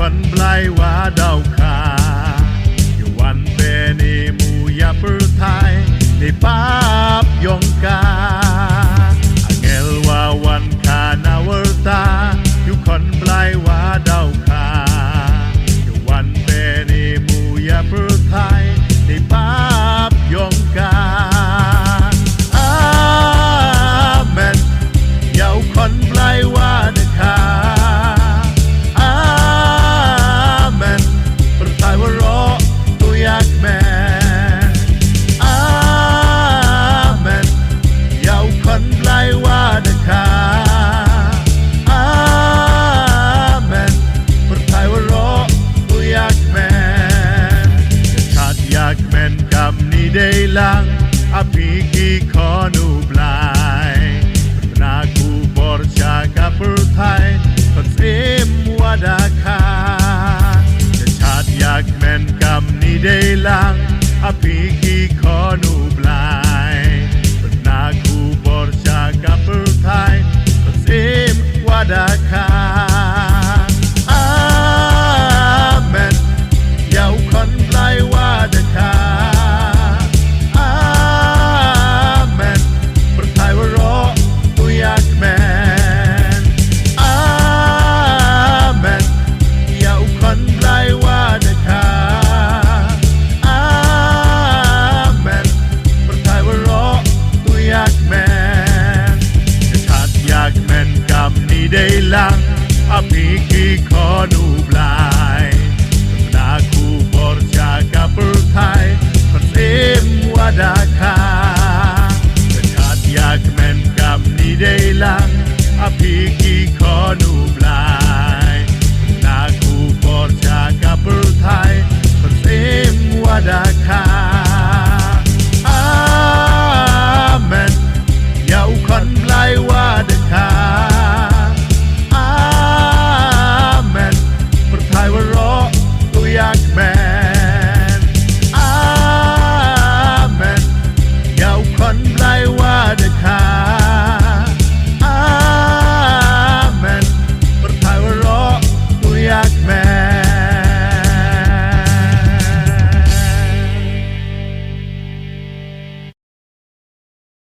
kon blai wa dau kha you wan pe ni mu ya per thai ni pap yong ka angel wa wan kha na wer ta you kon blai wa dau kha you wan pe ni mu ya per thai ni pap yong ka amen yau kon blai wa na kha day lang api ki khonu blai na ku bor cha ka per thai kon sem wada khaจะชาติอยากแม่นกำนี้ได้ลังอภิกีขอนูบลายเป็นนาคูบอร์ชากับเปิดไทยก็เสียมว่าดาคาอาเมนยาวคนไกลว่าดาคาอาเมนประทายวรอตัวอยากแม่นอาเมนยาวคนไกลว่าดาคาอาเมนประทายวรอตัวอยากแม่นจะชาติอยากแม่นกำนี้ได้ลังอภิกีขอนูบลายนาคูบอร์ชากับเปิดไทยคนเอ็มว่าดาคาจะชาติอยากแม่นกำนี้ได้ลังอภิกีขอนูบลาย